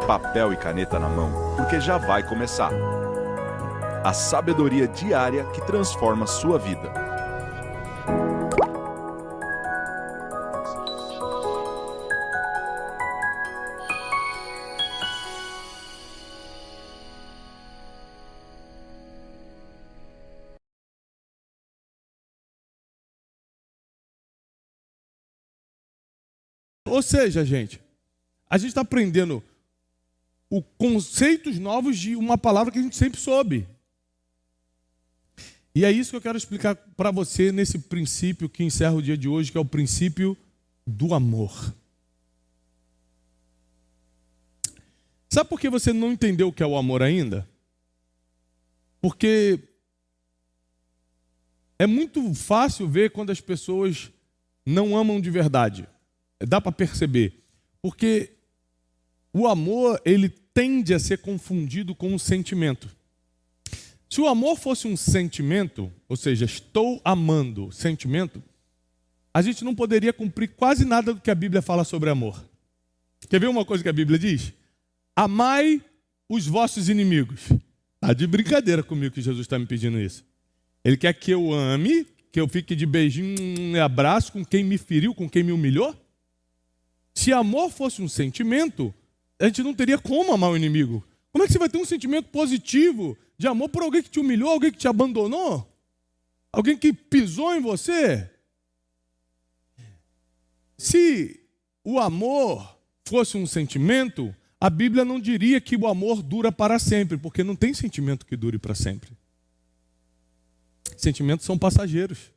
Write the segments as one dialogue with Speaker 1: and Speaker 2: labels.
Speaker 1: papel e caneta na mão, porque já vai começar. A sabedoria diária que transforma sua vida.
Speaker 2: Ou seja, gente, a gente está aprendendo conceitos novos de uma palavra que a gente sempre soube. E é isso que eu quero explicar para você nesse princípio que encerra o dia de hoje, que é o princípio do amor. Sabe por que você não entendeu o que é o amor ainda? Porque é muito fácil ver quando as pessoas não amam de verdade. Dá para perceber. Porque o amor, ele tende a ser confundido com um sentimento. Se o amor fosse um sentimento, ou seja, estou amando sentimento, a gente não poderia cumprir quase nada do que a Bíblia fala sobre amor. Quer ver uma coisa que a Bíblia diz? Amai os vossos inimigos. Tá de brincadeira comigo que Jesus está me pedindo isso. Ele quer que eu ame, que eu fique de beijinho e abraço com quem me feriu, com quem me humilhou. Se amor fosse um sentimento, a gente não teria como amar o inimigo. Como é que você vai ter um sentimento positivo de amor por alguém que te humilhou, alguém que te abandonou? Alguém que pisou em você? Se o amor fosse um sentimento, a Bíblia não diria que o amor dura para sempre, porque não tem sentimento que dure para sempre. Sentimentos são passageiros.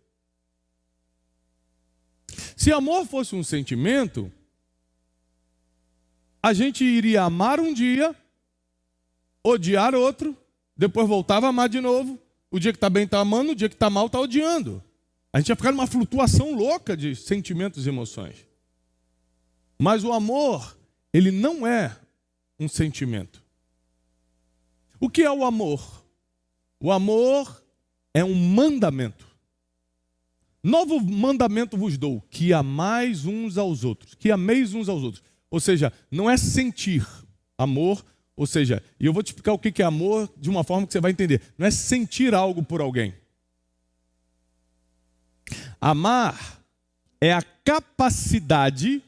Speaker 2: Se amor fosse um sentimento, a gente iria amar um dia, odiar outro, depois voltava a amar de novo. O dia que está bem está amando, o dia que está mal está odiando. A gente ia ficar numa flutuação louca de sentimentos e emoções. Mas o amor, ele não é um sentimento. O que é o amor? O amor é um mandamento. Novo mandamento vos dou, que amais uns aos outros, que ameis uns aos outros. Ou seja, não é sentir amor, ou seja, e eu vou te explicar o que é amor de uma forma que você vai entender. Não é sentir algo por alguém. Amar é a capacidade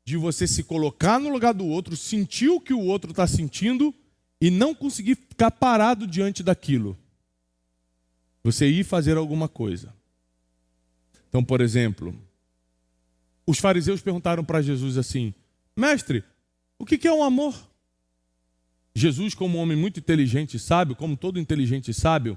Speaker 2: de você se colocar no lugar do outro, sentir o que o outro está sentindo e não conseguir ficar parado diante daquilo. Você ir fazer alguma coisa. Então, por exemplo, os fariseus perguntaram para Jesus assim: Mestre, o que é um amor? Jesus, como um homem muito inteligente e sábio, como todo inteligente e sábio,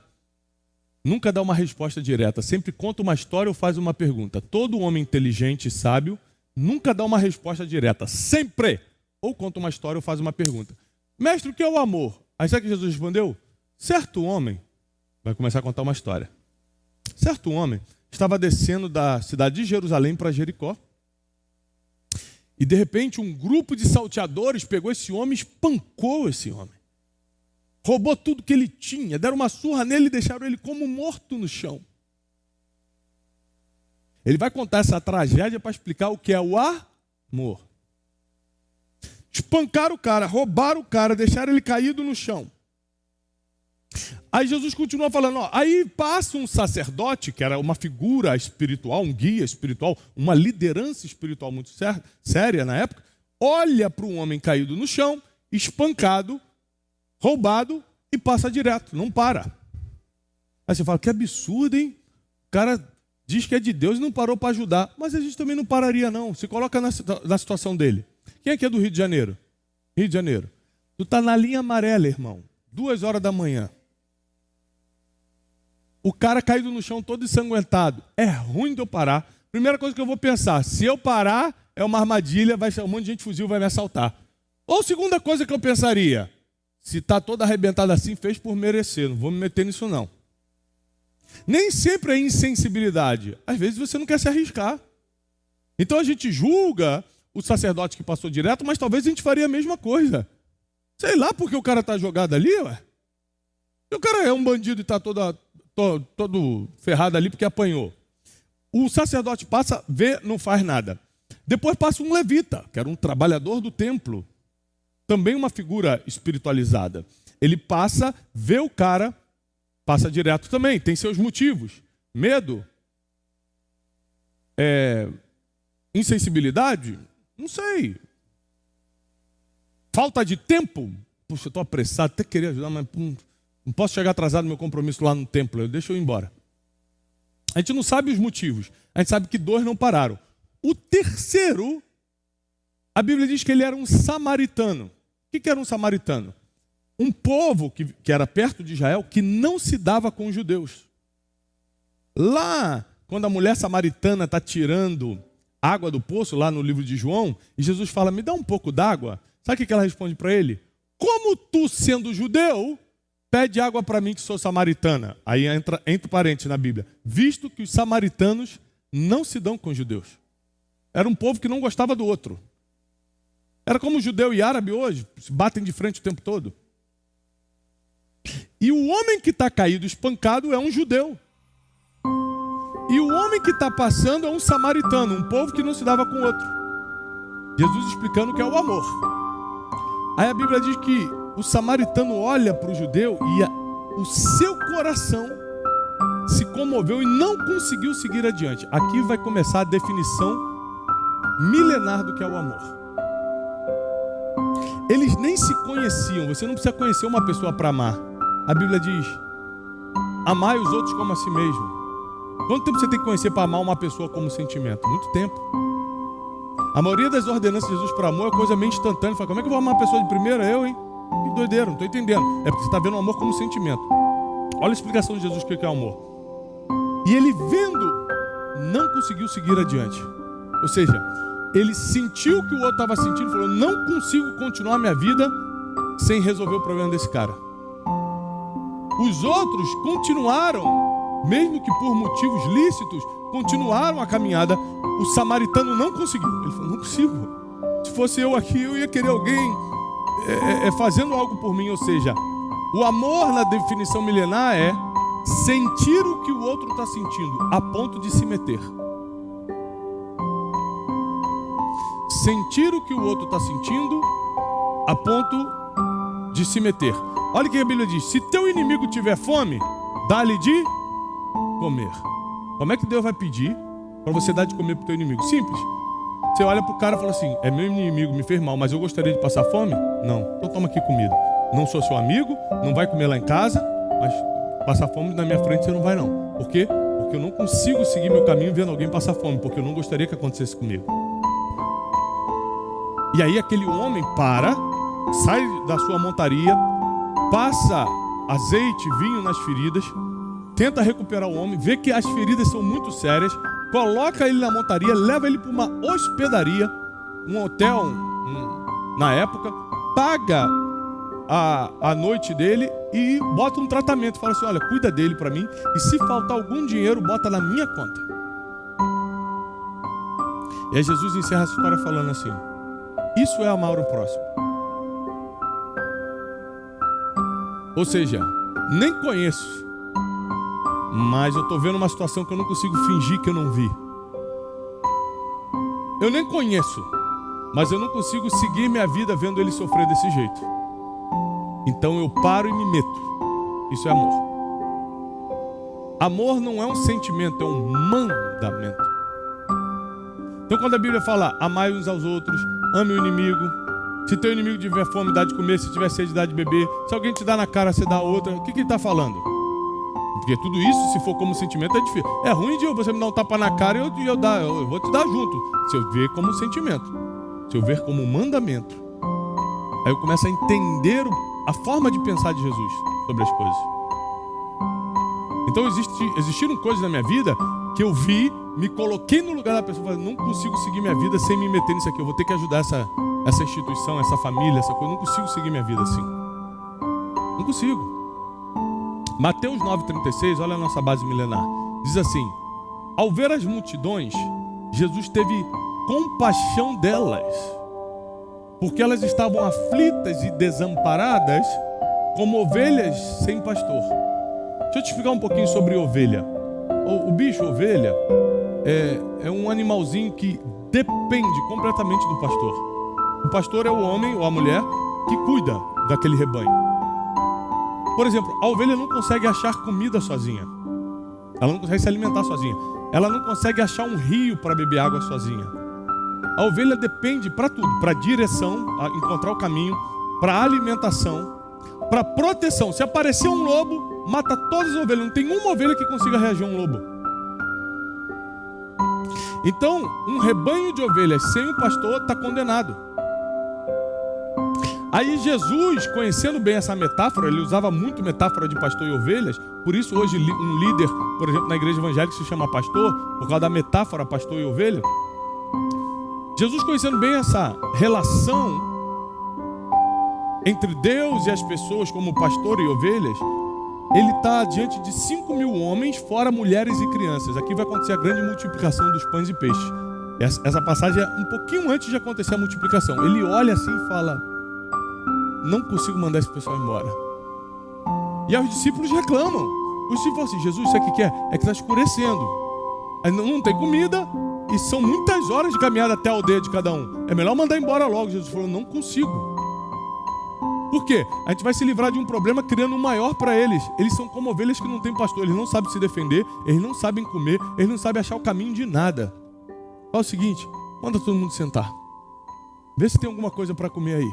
Speaker 2: nunca dá uma resposta direta. Sempre conta uma história ou faz uma pergunta. Todo homem inteligente e sábio nunca dá uma resposta direta. Sempre! Ou conta uma história ou faz uma pergunta. Mestre, o que é o amor? Aí sabe o que Jesus respondeu? Certo homem, vai começar a contar uma história. Certo homem estava descendo da cidade de Jerusalém para Jericó. E de repente um grupo de salteadores pegou esse homem e espancou esse homem. Roubou tudo que ele tinha, deram uma surra nele e deixaram ele como morto no chão. Ele vai contar essa tragédia para explicar o que é o amor. Espancaram o cara, roubaram o cara, deixaram ele caído no chão. Aí Jesus continua falando, aí passa um sacerdote, que era uma figura espiritual, um guia espiritual, uma liderança espiritual muito séria na época, olha para um homem caído no chão, espancado, roubado e passa direto, não para. Aí você fala, que absurdo, hein? O cara diz que é de Deus e não parou para ajudar, mas a gente também não pararia não, se coloca na situação dele. Quem aqui é do Rio de Janeiro? Rio de Janeiro. Tu está na linha amarela, irmão, 2 horas da manhã. O cara caído no chão todo ensanguentado. É ruim de eu parar. Primeira coisa que eu vou pensar, se eu parar, é uma armadilha, vai ser um monte de gente fuzil, vai me assaltar. Ou segunda coisa que eu pensaria, se está todo arrebentado assim, fez por merecer, não vou me meter nisso não. Nem sempre é insensibilidade. Às vezes você não quer se arriscar. Então a gente julga o sacerdote que passou direto, mas talvez a gente faria a mesma coisa. Sei lá porque o cara está jogado ali, ué. E o cara é um bandido e está todo ferrado ali porque apanhou. O sacerdote passa, vê, não faz nada. Depois passa um levita, que era um trabalhador do templo. também uma figura espiritualizada. Ele passa, vê o cara, passa direto também, tem seus motivos. Medo? Insensibilidade? Não sei. Falta de tempo? Puxa, eu estou apressado, até queria ajudar, mas não posso chegar atrasado no meu compromisso lá no templo, deixa eu ir embora. A gente não sabe os motivos, a gente sabe que dois não pararam. O terceiro, a Bíblia diz que ele era um samaritano. O que era um samaritano? Um povo que era perto de Israel, que não se dava com os judeus. Lá, quando a mulher samaritana está tirando água do poço, lá no livro de João, e Jesus fala, me dá um pouco d'água. Sabe o que ela responde para ele? Como tu, sendo judeu, pede água para mim que sou samaritana? Aí entra parênteses na Bíblia. Visto que os samaritanos não se dão com os judeus. Era um povo que não gostava do outro. Era como judeu e árabe hoje, se batem de frente o tempo todo. E o homem que está caído, espancado, é um judeu. E o homem que está passando é um samaritano, um povo que não se dava com o outro. Jesus explicando o que é o amor. Aí a Bíblia diz que o samaritano olha para o judeu e o seu coração se comoveu e não conseguiu seguir adiante. Aqui vai começar a definição milenar do que é o amor. Eles nem se conheciam. Você não precisa conhecer uma pessoa para amar. A Bíblia diz, amai os outros como a si mesmo. Quanto tempo você tem que conhecer para amar uma pessoa como sentimento? Muito tempo. A maioria das ordenanças de Jesus para amor é coisa meio instantânea. Fala, como é que eu vou amar uma pessoa de primeira? Eu, hein? Que doideira, não estou entendendo. É porque você está vendo o amor como sentimento. Olha a explicação de Jesus do que é o amor. E ele vendo, não conseguiu seguir adiante. Ou seja, ele sentiu o que o outro estava sentindo e falou, não consigo continuar minha vida sem resolver o problema desse cara. Os outros continuaram, mesmo que por motivos lícitos, continuaram a caminhada. O samaritano não conseguiu. Ele falou, não consigo. Se fosse eu aqui, eu ia querer alguém fazendo algo por mim. Ou seja, o amor na definição milenar é sentir o que o outro está sentindo, a ponto de se meter. Sentir o que o outro está sentindo, a ponto de se meter. Olha o que a Bíblia diz, se teu inimigo tiver fome, dá-lhe de comer. Como é que Deus vai pedir para você dar de comer para o teu inimigo? Simples. Você olha para o cara e fala assim, é meu inimigo, me fez mal, mas eu gostaria de passar fome? Não, então toma aqui comida. Não sou seu amigo, não vai comer lá em casa, mas passar fome na minha frente você não vai não. Por quê? Porque eu não consigo seguir meu caminho vendo alguém passar fome, porque eu não gostaria que acontecesse comigo. E aí aquele homem sai da sua montaria, passa azeite, vinho nas feridas, tenta recuperar o homem, vê que as feridas são muito sérias, coloca ele na montaria, leva ele para uma hospedaria, um hotel na época, paga a noite dele e bota um tratamento. Fala assim, olha, cuida dele para mim e se faltar algum dinheiro, bota na minha conta. E aí Jesus encerra essa história falando assim, isso é amar o próximo. Ou seja, nem conheço, mas eu estou vendo uma situação que eu não consigo fingir que eu não vi. Eu nem conheço, mas eu não consigo seguir minha vida vendo ele sofrer desse jeito. Então eu paro e me meto. Isso é amor. Amor não é um sentimento, é um mandamento. Então quando a Bíblia fala, amai uns aos outros, ame o inimigo, se teu inimigo tiver fome, dá de comer, se tiver sede, dá de beber, se alguém te dá na cara, você dá outra, o que ele está falando? Porque tudo isso, se for como sentimento, é difícil. É ruim de você me dar um tapa na cara e eu vou te dar junto. Se eu ver como sentimento, se eu ver como mandamento, aí eu começo a entender a forma de pensar de Jesus sobre as coisas. Então existiram coisas na minha vida que eu vi, me coloquei no lugar da pessoa e falei, não consigo seguir minha vida sem me meter nisso aqui. Eu vou ter que ajudar essa instituição, essa família, essa coisa. Eu não consigo seguir minha vida assim. Não consigo. Mateus 9,36, olha a nossa base milenar. Diz assim, ao ver as multidões, Jesus teve compaixão delas, porque elas estavam aflitas e desamparadas, como ovelhas sem pastor. Deixa eu te explicar um pouquinho sobre ovelha. O bicho ovelha é um animalzinho que depende completamente do pastor. O pastor é o homem ou a mulher que cuida daquele rebanho. Por exemplo, a ovelha não consegue achar comida sozinha. Ela não consegue se alimentar sozinha. Ela não consegue achar um rio para beber água sozinha. A ovelha depende para tudo, para direção, encontrar o caminho, para alimentação, para proteção. Se aparecer um lobo, mata todas as ovelhas. Não tem uma ovelha que consiga reagir a um lobo. Então, um rebanho de ovelhas sem um pastor está condenado. Aí Jesus, conhecendo bem essa metáfora, ele usava muito metáfora de pastor e ovelhas. Por isso hoje um líder, por exemplo, na igreja evangélica se chama pastor, por causa da metáfora pastor e ovelha. Jesus, conhecendo bem essa relação entre Deus e as pessoas como pastor e ovelhas, ele está diante de 5.000 homens, fora mulheres e crianças. Aqui vai acontecer a grande multiplicação dos pães e peixes. Essa passagem é um pouquinho antes de acontecer a multiplicação. Ele olha assim e fala: não consigo mandar esse pessoal embora. E aí os discípulos reclamam. Os discípulos falam assim: Jesus, sabe o que é? É que está escurecendo. Aí não tem comida e são muitas horas de caminhada até a aldeia de cada um. É melhor mandar embora logo. Jesus falou: não consigo. Por quê? A gente vai se livrar de um problema criando um maior para eles. Eles são como ovelhas que não têm pastor. Eles não sabem se defender, eles não sabem comer, eles não sabem achar o caminho de nada. Fala o seguinte: manda todo mundo sentar. Vê se tem alguma coisa para comer aí.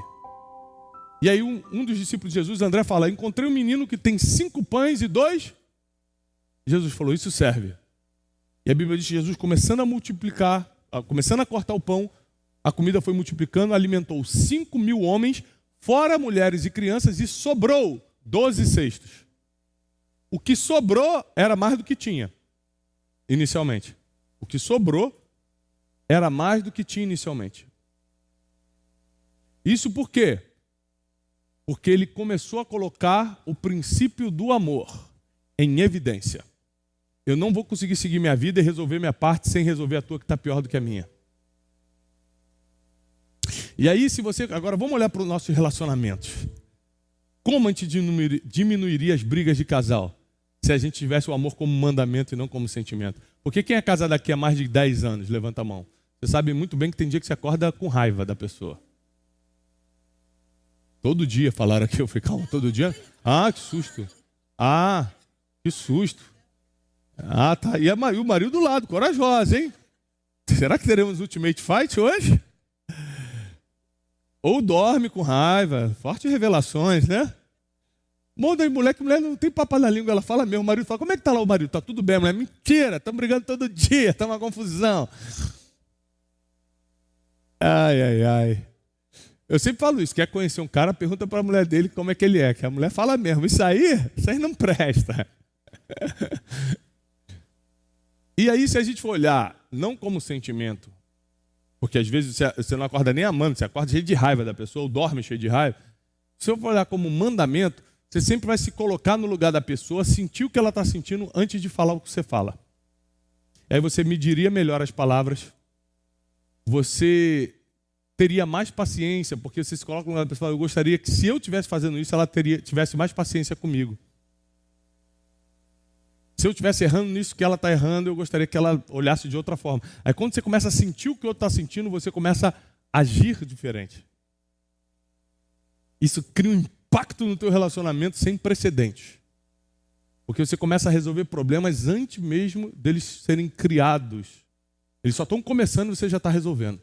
Speaker 2: E aí um dos discípulos de Jesus, André, fala: encontrei um menino que tem 5 pães e 2. Jesus falou: isso serve. E a Bíblia diz que Jesus, começando a multiplicar, começando a cortar o pão, a comida foi multiplicando, alimentou 5.000 homens, fora mulheres e crianças, e sobrou 12 cestos. O que sobrou era mais do que tinha inicialmente. O que sobrou era mais do que tinha inicialmente. Isso por quê? Porque ele começou a colocar o princípio do amor em evidência. Eu não vou conseguir seguir minha vida e resolver minha parte sem resolver a tua que está pior do que a minha. E aí, se você... Agora vamos olhar para os nossos relacionamentos. Como a gente diminuiria as brigas de casal se a gente tivesse o amor como mandamento e não como sentimento? Porque quem é casado aqui há mais de 10 anos, levanta a mão. Você sabe muito bem que tem dia que você acorda com raiva da pessoa. Todo dia falaram aqui, eu falei: calma, todo dia? Ah, que susto. Ah, que susto. Ah, tá. E o marido do lado, corajosa, hein? Será que teremos Ultimate Fight hoje? Ou dorme com raiva, fortes revelações, né? Muda mulher, que mulher não tem papo na língua, ela fala mesmo. O marido fala: como é que tá lá o marido? Tá tudo bem, mulher? Mentira, estamos brigando todo dia, tá uma confusão. Ai, ai, ai. Eu sempre falo isso: quer conhecer um cara, pergunta para a mulher dele como é que ele é. Que a mulher fala mesmo: isso aí não presta. E aí, se a gente for olhar, não como sentimento, porque às vezes você não acorda nem amando, você acorda cheio de raiva da pessoa, ou dorme cheio de raiva. Se eu for olhar como mandamento, você sempre vai se colocar no lugar da pessoa, sentir o que ela está sentindo antes de falar o que você fala. E aí você mediria melhor as palavras, você teria mais paciência, porque você se coloca no lugar da pessoa: eu gostaria que, se eu estivesse fazendo isso, ela tivesse mais paciência comigo. Se eu estivesse errando nisso que ela está errando, eu gostaria que ela olhasse de outra forma. Aí quando você começa a sentir o que o outro está sentindo, você começa a agir diferente. Isso cria um impacto no teu relacionamento sem precedentes. Porque você começa a resolver problemas antes mesmo deles serem criados. Eles só estão começando e você já está resolvendo.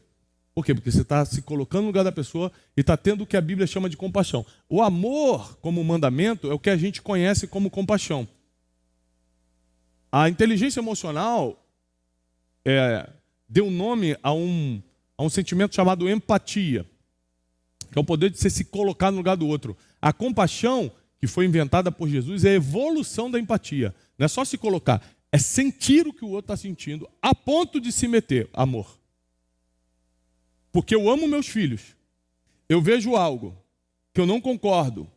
Speaker 2: Por quê? Porque você está se colocando no lugar da pessoa e está tendo o que a Bíblia chama de compaixão. O amor como mandamento é o que a gente conhece como compaixão. A inteligência emocional deu nome a um sentimento chamado empatia, que é o poder de você se colocar no lugar do outro. A compaixão, que foi inventada por Jesus, é a evolução da empatia. Não é só se colocar, é sentir o que o outro está sentindo, a ponto de se meter. Amor. Porque eu amo meus filhos. Eu vejo algo que eu não concordo,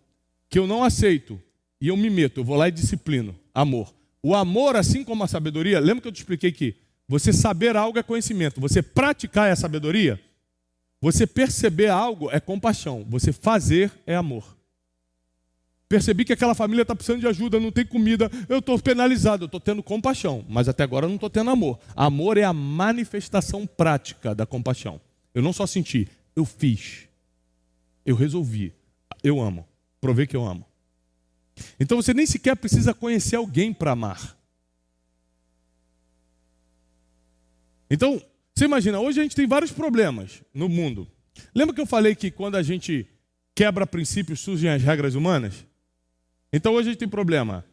Speaker 2: que eu não aceito, e eu me meto, eu vou lá e disciplino. Amor. O amor, assim como a sabedoria, lembra que eu te expliquei que você saber algo é conhecimento, você praticar é sabedoria, você perceber algo é compaixão, você fazer é amor. Percebi que aquela família está precisando de ajuda, não tem comida, eu estou penalizado, eu estou tendo compaixão, mas até agora eu não estou tendo amor. Amor é a manifestação prática da compaixão. Eu não só senti, eu fiz, eu resolvi. Eu amo. Provei que eu amo. Então você nem sequer precisa conhecer alguém para amar. Então, você imagina, hoje a gente tem vários problemas no mundo. Lembra que eu falei que quando a gente quebra princípios surgem as regras humanas? Então hoje a gente tem problema: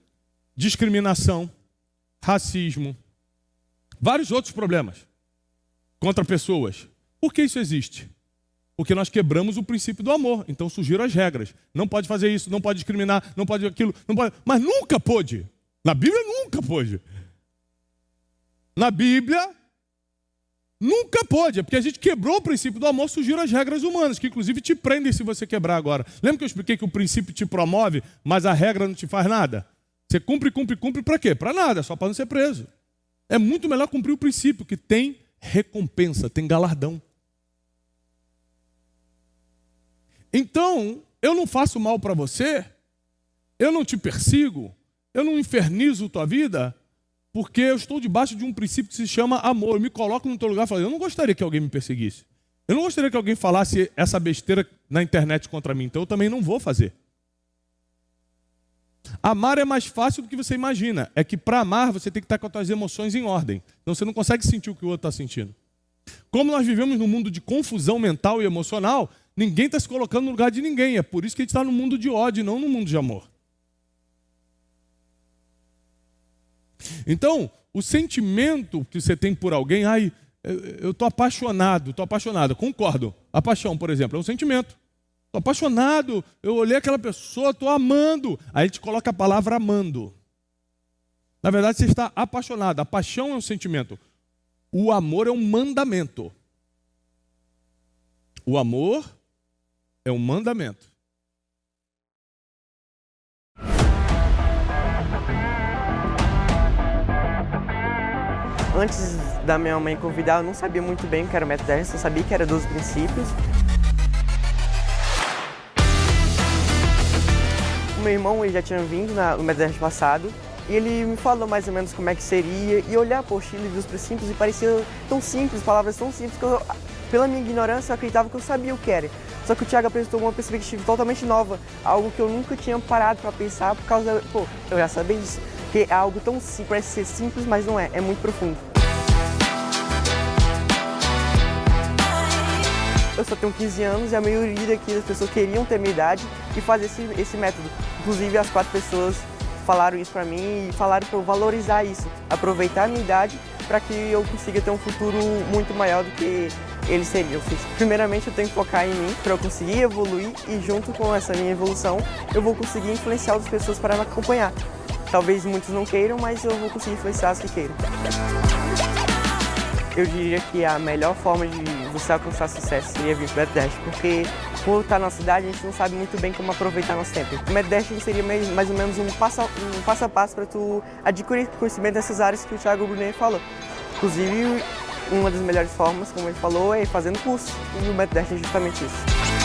Speaker 2: discriminação, racismo, vários outros problemas contra pessoas. Por que isso existe? Porque nós quebramos o princípio do amor. Então surgiram as regras. Não pode fazer isso, não pode discriminar, não pode aquilo, não pode. Mas nunca pôde. Na Bíblia nunca pôde. Na Bíblia nunca pôde. É porque a gente quebrou o princípio do amor, surgiram as regras humanas, que inclusive te prendem se você quebrar agora. Lembra que eu expliquei que o princípio te promove, mas a regra não te faz nada? Você cumpre para quê? Para nada, só para não ser preso. É muito melhor cumprir o princípio, que tem recompensa, tem galardão. Então, eu não faço mal para você, eu não te persigo, eu não infernizo tua vida, porque eu estou debaixo de um princípio que se chama amor. Eu me coloco no teu lugar e falo, eu não gostaria que alguém me perseguisse. Eu não gostaria que alguém falasse essa besteira na internet contra mim, então eu também não vou fazer. Amar é mais fácil do que você imagina. É que para amar você tem que estar com as suas emoções em ordem. Então você não consegue sentir o que o outro está sentindo. Como nós vivemos num mundo de confusão mental e emocional, ninguém está se colocando no lugar de ninguém. É por isso que a gente está no mundo de ódio e não no mundo de amor. Então, o sentimento que você tem por alguém, eu estou apaixonado, concordo. A paixão, por exemplo, é um sentimento. Estou apaixonado, eu olhei aquela pessoa, estou amando. Aí a gente coloca a palavra amando. Na verdade, você está apaixonado. A paixão é um sentimento. O amor é um mandamento. O amor é um mandamento.
Speaker 3: Antes da minha mãe convidar, eu não sabia muito bem o que era o método 10, eu sabia que era 12 princípios. O meu irmão ele já tinha vindo no método 10 passado e ele me falou mais ou menos como é que seria. E olhar a apostila dos princípios e parecia tão simples, palavras tão simples, que eu, pela minha ignorância, eu acreditava que eu sabia o que era. Só que o Thiago apresentou uma perspectiva totalmente nova, algo que eu nunca tinha parado para pensar por causa eu já sabia disso. Porque é algo tão simples, parece ser simples, mas não é, é muito profundo. Eu só tenho 15 anos e a maioria daqui das pessoas queriam ter minha idade e fazer esse método. Inclusive as 4 pessoas falaram isso para mim e falaram para eu valorizar isso, aproveitar a minha idade para que eu consiga ter um futuro muito maior do que eles seriam. Primeiramente eu tenho que focar em mim para eu conseguir evoluir e junto com essa minha evolução eu vou conseguir influenciar outras pessoas para me acompanhar. Talvez muitos não queiram, mas eu vou conseguir influenciar as que queiram. Eu diria que a melhor forma de você alcançar sucesso seria vir para o método Dash, porque por estar na cidade a gente não sabe muito bem como aproveitar nosso tempo. O método Dash seria mais ou menos um passo a passo para tu adquirir conhecimento dessas áreas que o Thiago Brunet falou. Inclusive, uma das melhores formas, como ele falou, é fazendo curso, e o método Dash é justamente isso.